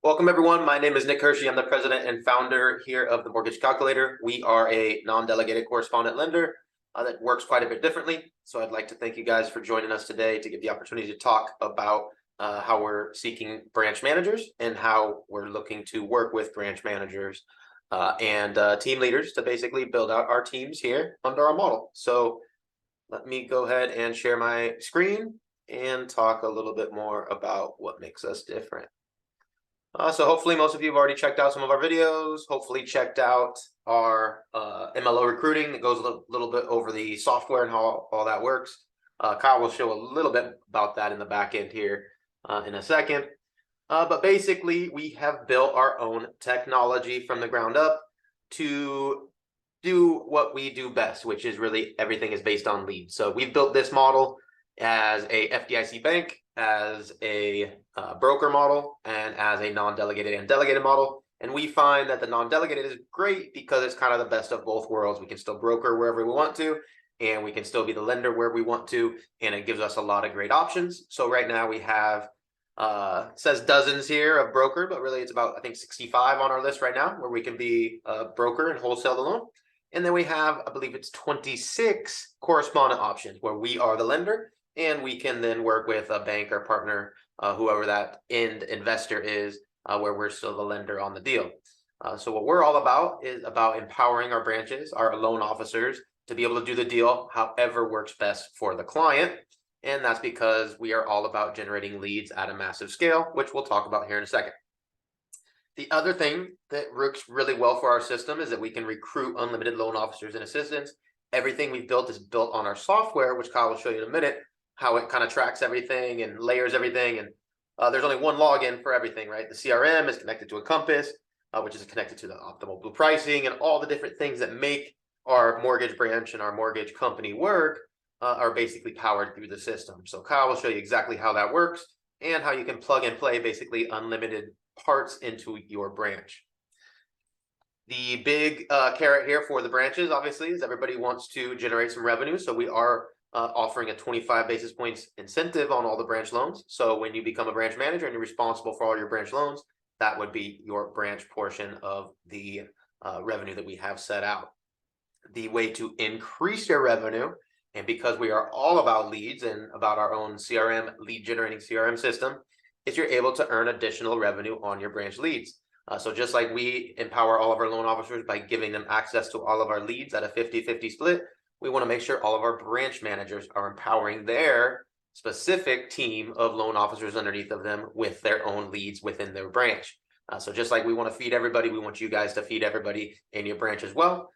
Welcome, everyone. My name is Nick Hershey. I'm the president and founder here of the Mortgage Calculator. We are a non-delegated correspondent lender that works quite a bit differently. So I'd like to thank you guys for joining us today to get the opportunity to talk about how we're seeking branch managers and how we're looking to work with branch managers and team leaders to basically build out our teams here under our model. So let me go ahead and share my screen and talk a little bit more about what makes us different. So hopefully most of you have already checked out some of our videos, hopefully checked out our MLO recruiting that goes a little bit over the software and how all that works. Kyle will show a little bit about that in the back end here in a second. But basically, we have built our own technology from the ground up to do what we do best, which is really everything is based on leads. So we've built this model as a FDIC bank, as a broker model, and as a non-delegated and delegated model. And we find that the non-delegated is great because it's kind of the best of both worlds. We can still broker wherever we want to, and we can still be the lender where we want to, and it gives us a lot of great options. So right now we have it says dozens here of broker, but really it's about, I think, 65 on our list right now where we can be a broker and wholesale the loan. And then we have, I believe it's 26 correspondent options where we are the lender, and we can then work with a bank or partner, whoever that end investor is, where we're still the lender on the deal. So what we're all about is about empowering our branches, our loan officers, to be able to do the deal however works best for the client. And that's because we are all about generating leads at a massive scale, which we'll talk about here in a second. The other thing that works really well for our system is that we can recruit unlimited loan officers and assistants. Everything we've built is built on our software, which Kyle will show you in a minute, how it kind of tracks everything and layers everything. And there's only one login for everything, right? The CRM is connected to a Compass, which is connected to the Optimal Blue pricing, and all the different things that make our mortgage branch and our mortgage company work are basically powered through the system. So Kyle will show you exactly how that works and how you can plug and play basically unlimited parts into your branch. The big carrot here for the branches, obviously, is everybody wants to generate some revenue. So we are offering a 25 basis points incentive on all the branch loans. So when you become a branch manager and you're responsible for all your branch loans, that would be your branch portion of the revenue that we have set out. The way to increase your revenue, and because we are all about leads and about our own CRM, lead generating CRM system, is you're able to earn additional revenue on your branch leads. So just like we empower all of our loan officers by giving them access to all of our leads at a 50-50 split, we want to make sure all of our branch managers are empowering their specific team of loan officers underneath of them with their own leads within their branch. So just like we want to feed everybody, we want you guys to feed everybody in your branch as well.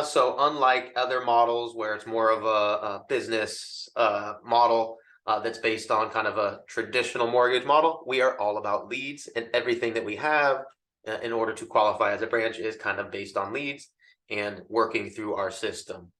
So unlike other models where it's more of a business model that's based on kind of a traditional mortgage model, we are all about leads, and everything that we have in order to qualify as a branch is kind of based on leads and working through our system.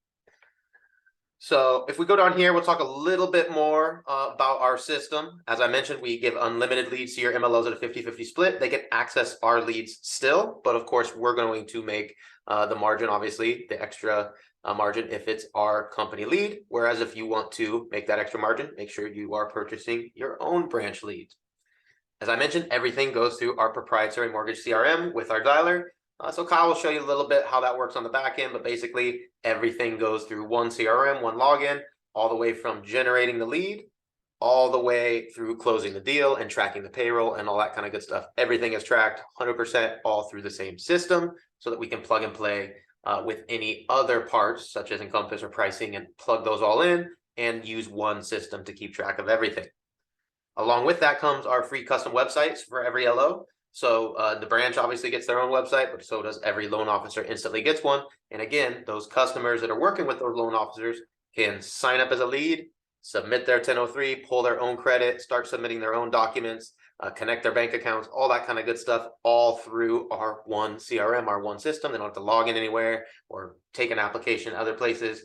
So if we go down here, we'll talk a little bit more about our system. As I mentioned, we give unlimited leads to your MLOs at a 50-50 split. They can access our leads still, but of course, we're going to make the margin, obviously, the extra margin if it's our company lead. Whereas if you want to make that extra margin, make sure you are purchasing your own branch leads. As I mentioned, everything goes through our proprietary mortgage CRM with our dialer. So Kyle will show you a little bit how that works on the back end, but basically everything goes through one CRM, one login, all the way from generating the lead, all the way through closing the deal and tracking the payroll and all that kind of good stuff. Everything is tracked 100% all through the same system so that we can plug and play with any other parts such as Encompass or pricing and plug those all in and use one system to keep track of everything. Along with that comes our free custom websites for every LO. So the branch obviously gets their own website, but so does every loan officer instantly gets one. And again, those customers that are working with those loan officers can sign up as a lead, submit their 1003, pull their own credit, start submitting their own documents, connect their bank accounts, all that kind of good stuff, all through our one CRM, our one system. They don't have to log in anywhere or take an application other places.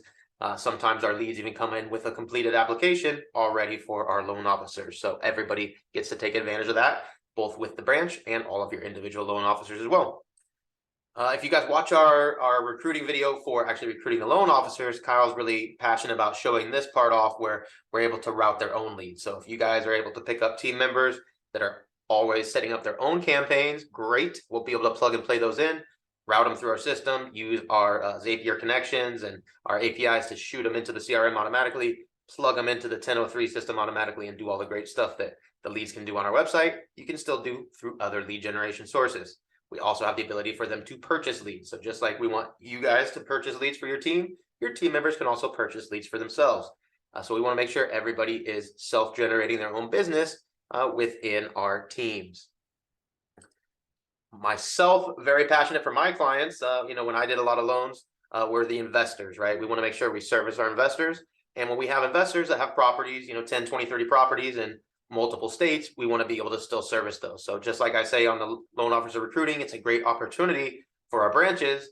Sometimes our leads even come in with a completed application already for our loan officers. So everybody gets to take advantage of that, both with the branch and all of your individual loan officers as well. If you guys watch our recruiting video for actually recruiting the loan officers, Kyle's really passionate about showing this part off where we're able to route their own leads. So if you guys are able to pick up team members that are always setting up their own campaigns, great. We'll be able to plug and play those in, route them through our system, use our Zapier connections and our APIs to shoot them into the CRM automatically, plug them into the 1003 system automatically, and do all the great stuff that the leads can do on our website. You can still do through other lead generation sources. We also have the ability for them to purchase leads. So just like we want you guys to purchase leads for your team members can also purchase leads for themselves. So we want to make sure everybody is self-generating their own business within our teams. Myself, very passionate for my clients. When I did a lot of loans, we're the investors, right? We want to make sure we service our investors. And when we have investors that have properties, 10, 20, 30 properties in multiple states, we want to be able to still service those. So just like I say on the loan officer recruiting, it's a great opportunity for our branches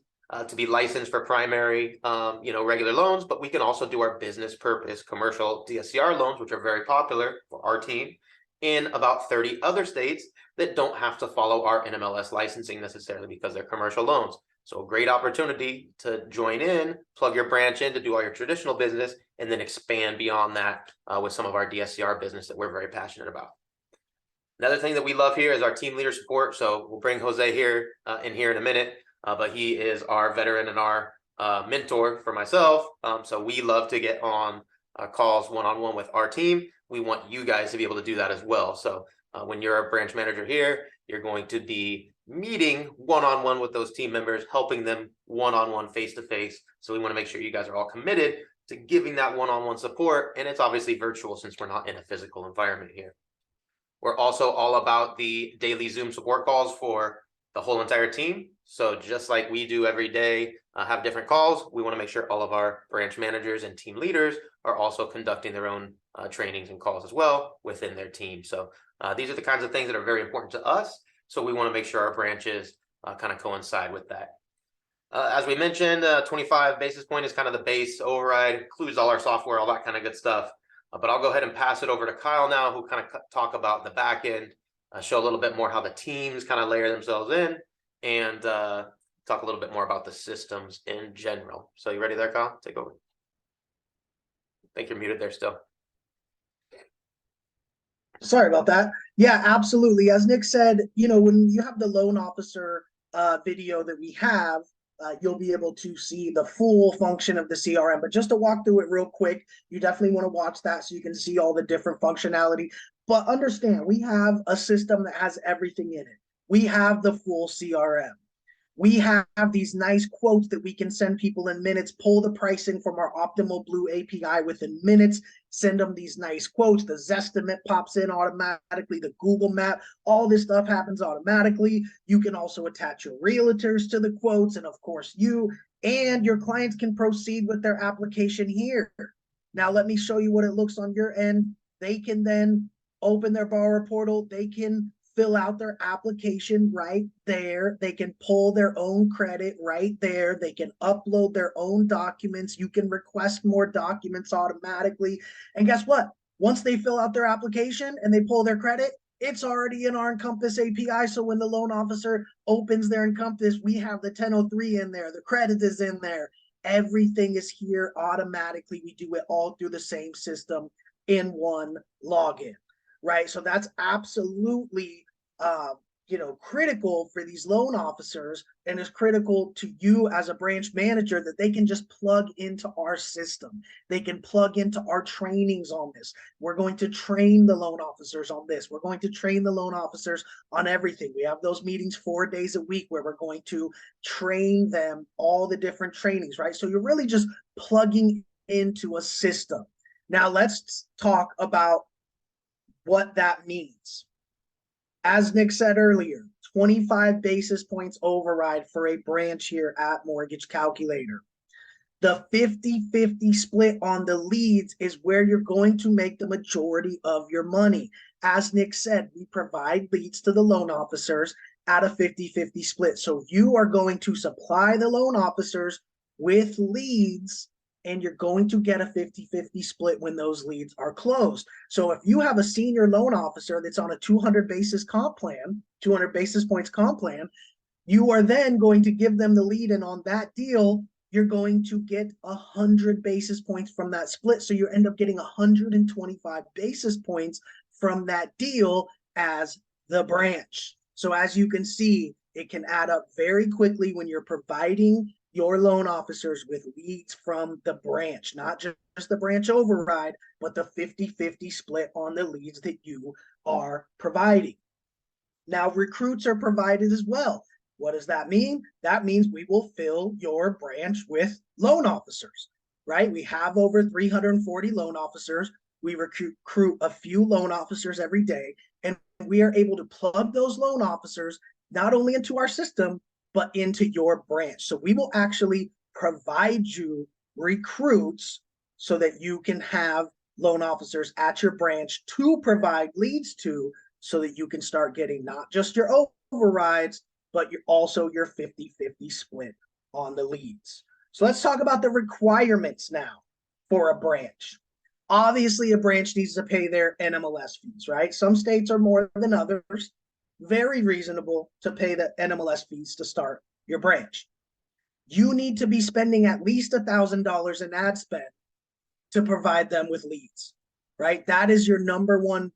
to be licensed for primary, regular loans, but we can also do our business purpose commercial DSCR loans, which are very popular for our team in about 30 other states that don't have to follow our NMLS licensing necessarily because they're commercial loans. So a great opportunity to join in, plug your branch in to do all your traditional business, and then expand beyond that with some of our DSCR business that we're very passionate about. Another thing that we love here is our team leader support. So we'll bring Jose here in a minute, but he is our veteran and our mentor for myself. So we love to get on calls one-on-one with our team. We want you guys to be able to do that as well. So when you're a branch manager here, you're going to be meeting one-on-one with those team members, helping them one-on-one, face-to-face. So we want to make sure you guys are all committed to giving that one-on-one support. And it's obviously virtual since we're not in a physical environment here. We're also all about the daily Zoom support calls for the whole entire team. So just like we do every day, have different calls, we want to make sure all of our branch managers and team leaders are also conducting their own trainings and calls as well within their team. So these are the kinds of things that are very important to us. So we want to make sure our branches kind of coincide with that. As we mentioned, 25 basis point is kind of the base override, includes all our software, all that kind of good stuff. But I'll go ahead and pass it over to Kyle now, who kind of talk about the back end, show a little bit more how the teams kind of layer themselves in, and talk a little bit more about the systems in general. So you ready there, Kyle? Take over. I think you're muted there still. Sorry about that. Yeah, absolutely. As Nick said, when you have the loan officer video that we have, you'll be able to see the full function of the CRM. But just to walk through it real quick, you definitely want to watch that so you can see all the different functionality. But understand, we have a system that has everything in it. We have the full CRM. We have these nice quotes that we can send people in minutes, pull the pricing from our Optimal Blue API within minutes, send them these nice quotes. The Zestimate pops in automatically, the Google map, all this stuff happens automatically. You can also attach your realtors to the quotes, and of course you and your clients can proceed with their application here. Now let me show you what it looks on your end. They can then open their borrower portal. They can fill out their application right there. They can pull their own credit right there. They can upload their own documents. You can request more documents automatically. And guess what? Once they fill out their application and they pull their credit, it's already in our Encompass API. So when the loan officer opens their Encompass, we have the 1003 in there. The credit is in there. Everything is here automatically. We do it all through the same system in one login. Right. So that's absolutely, critical for these loan officers, and is critical to you as a branch manager that they can just plug into our system. They can plug into our trainings on this. We're going to train the loan officers on this. We're going to train the loan officers on everything. We have those meetings 4 days a week where we're going to train them all the different trainings. Right. So you're really just plugging into a system. Now let's talk about what that means. As Nick said earlier, 25 basis points override for a branch here at Mortgage Calculator. The 50-50 split on the leads is where you're going to make the majority of your money. As Nick said, we provide leads to the loan officers at a 50-50 split. So you are going to supply the loan officers with leads, and you're going to get a 50-50 split when those leads are closed. So if you have a senior loan officer that's on a 200 basis points comp plan, you are then going to give them the lead, and on that deal, you're going to get 100 basis points from that split. So you end up getting 125 basis points from that deal as the branch. So as you can see, it can add up very quickly when you're providing your loan officers with leads from the branch, not just the branch override, but the 50-50 split on the leads that you are providing. Now, recruits are provided as well. What does that mean? That means we will fill your branch with loan officers, right? We have over 340 loan officers. We recruit a few loan officers every day, and we are able to plug those loan officers not only into our system, but into your branch. So we will actually provide you recruits so that you can have loan officers at your branch to provide leads to, so that you can start getting not just your overrides, but also your 50-50 split on the leads. So let's talk about the requirements now for a branch. Obviously, a branch needs to pay their NMLS fees, right? Some states are more than others. Very reasonable to pay the NMLS fees to start your branch. You need to be spending at least $1,000 in ad spend to provide them with leads, right? That is your number one,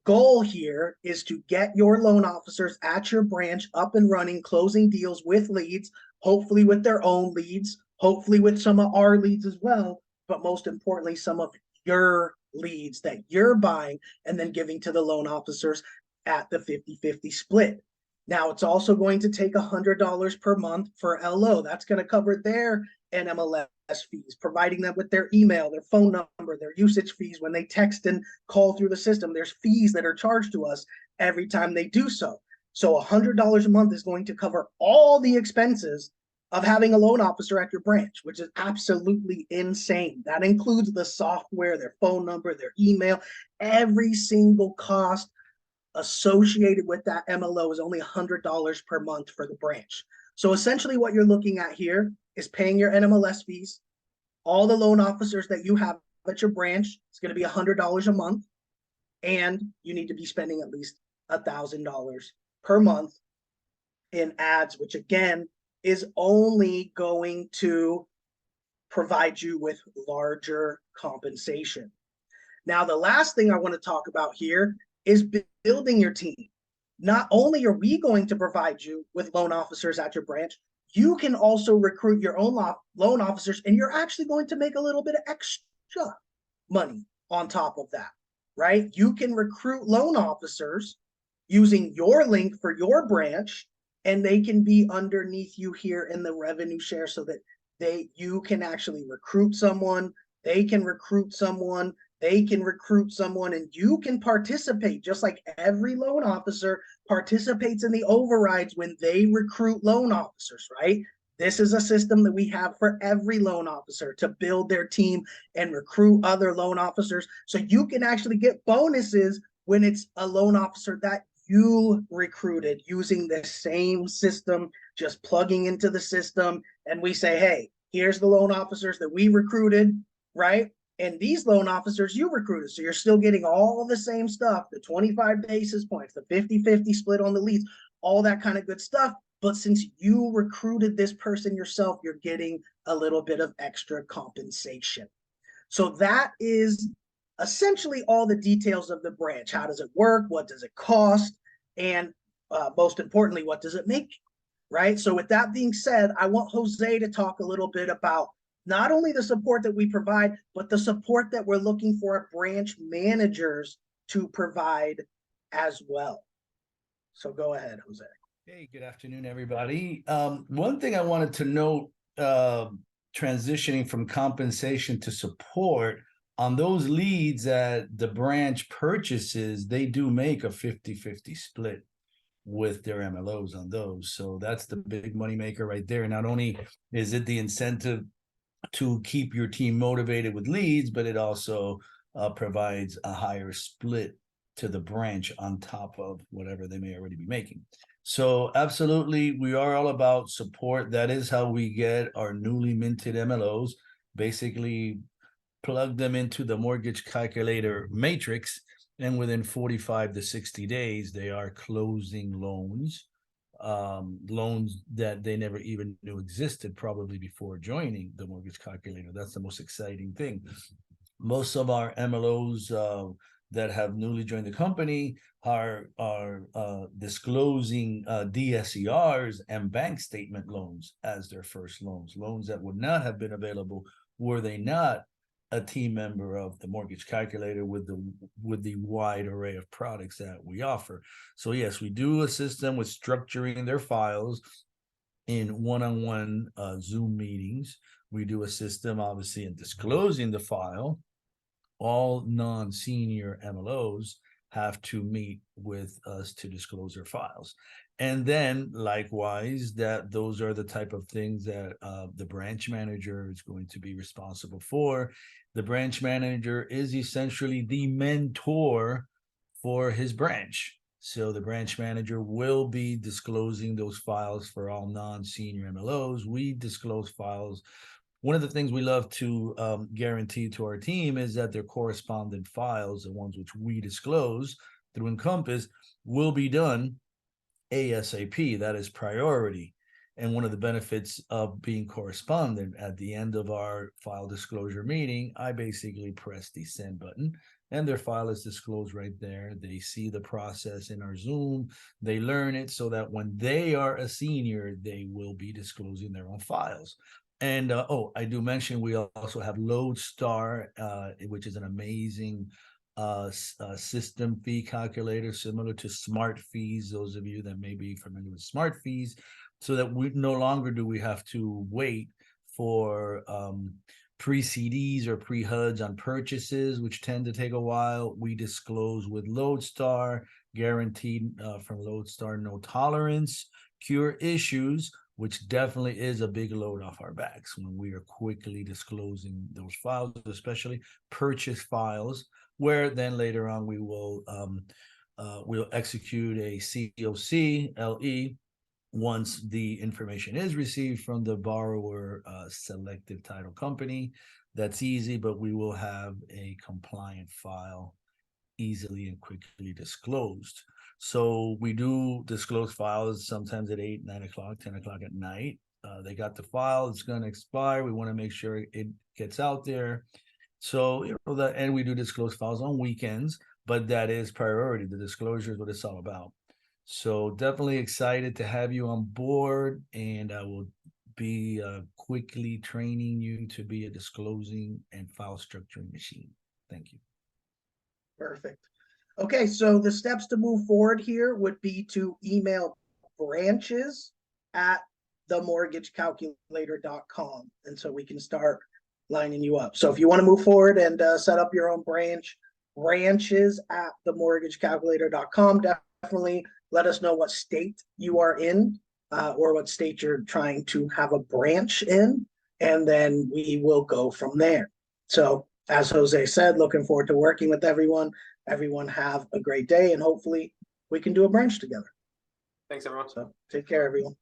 goal here, is to get your loan officers at your branch up and running, closing deals with leads, hopefully with their own leads, hopefully with some of our leads as well, but most importantly, some of your leads that you're buying and then giving to the loan officers at the 50-50 split. Now, it's also going to take $100 per month for LO. That's going to cover their NMLS fees, providing them with their email, their phone number, their usage fees when they text and call through the system. There's fees that are charged to us every time they do so. So $100 a month is going to cover all the expenses of having a loan officer at your branch, which is absolutely insane. That includes the software, their phone number, their email, every single cost associated with that MLO is only $100 per month for the branch. So essentially what you're looking at here is paying your NMLS fees. All the loan officers that you have at your branch, it's going to be $100 a month. And you need to be spending at least $1,000 per month in ads, which again is only going to provide you with larger compensation. Now, the last thing I want to talk about here is building your team. Not only are we going to provide you with loan officers at your branch, you can also recruit your own loan officers, and you're actually going to make a little bit of extra money on top of that, right? You can recruit loan officers using your link for your branch, and they can be underneath you here in the revenue share, so that you can actually recruit someone, they can recruit someone, they can recruit someone, and you can participate just like every loan officer participates in the overrides when they recruit loan officers, right? This is a system that we have for every loan officer to build their team and recruit other loan officers. So you can actually get bonuses when it's a loan officer that you recruited using the same system, just plugging into the system. And we say, hey, here's the loan officers that we recruited, right? And these loan officers you recruited. So you're still getting all the same stuff, the 25 basis points, the 50-50 split on the leads, all that kind of good stuff. But since you recruited this person yourself, you're getting a little bit of extra compensation. So that is essentially all the details of the branch. How does it work? What does it cost? And most importantly, what does it make? Right? So with that being said, I want Jose to talk a little bit about not only the support that we provide, but the support that we're looking for branch managers to provide as well. So go ahead, Jose. Hey, good afternoon, everybody. One thing I wanted to note, transitioning from compensation to support, on those leads that the branch purchases, they do make a 50-50 split with their MLOs on those. So that's the big money maker right there. Not only is it the incentive to keep your team motivated with leads, but it also provides a higher split to the branch on top of whatever they may already be making. So absolutely, we are all about support. That is how we get our newly minted MLOs. Basically, plug them into the mortgage calculator matrix, and within 45 to 60 days, they are closing loans. Loans that they never even knew existed probably before joining the mortgage calculator. That's the most exciting thing. Most of our MLOs that have newly joined the company are disclosing DSCRs and bank statement loans as their first loans that would not have been available were they not a team member of the mortgage calculator with the wide array of products that we offer. So yes, we do assist them with structuring their files in one-on-one Zoom meetings. We do assist them obviously in disclosing the file. All non-senior MLOs have to meet with us to disclose their files. And then likewise, those are the type of things that the branch manager is going to be responsible for. The branch manager is essentially the mentor for his branch. So the branch manager will be disclosing those files for all non-senior MLOs. We disclose files. One of the things we love to guarantee to our team is that their correspondent files, the ones which we disclose through Encompass, will be done ASAP. That is priority. And one of the benefits of being correspondent, at the end of our file disclosure meeting, I basically press the send button and their file is disclosed right there. They see the process in our Zoom. They learn it so that when they are a senior, they will be disclosing their own files. And I do mention we also have Lodestar, which is an amazing system fee calculator similar to smart fees. Those of you that may be familiar with smart fees, so that we no longer do we have to wait for pre-CDs or pre-HUDs on purchases, which tend to take a while. We disclose with Lodestar, guaranteed from Lodestar, no tolerance, cure issues, which definitely is a big load off our backs when we are quickly disclosing those files, especially purchase files, where then later on we will we'll execute a COC LE once the information is received from the borrower selective title company. That's easy, but we will have a compliant file easily and quickly disclosed. So we do disclose files sometimes at 8, 9 o'clock, 10 o'clock at night. They got the file, it's going to expire. We want to make sure it gets out there. So, and we do disclose files on weekends, but that is priority. The disclosure is what it's all about. So definitely excited to have you on board, and I will be quickly training you to be a disclosing and file structuring machine. Thank you. Perfect. Okay, so the steps to move forward here would be to email branches@themortgagecalculator.com. And so we can start lining you up. So if you want to move forward and set up your own branch, branches@themortgagecalculator.com. Definitely let us know what state you are in or what state you're trying to have a branch in, and then we will go from there. So as Jose said, looking forward to working with everyone. Everyone have a great day, and hopefully we can do a branch together. Thanks, everyone. So take care, everyone.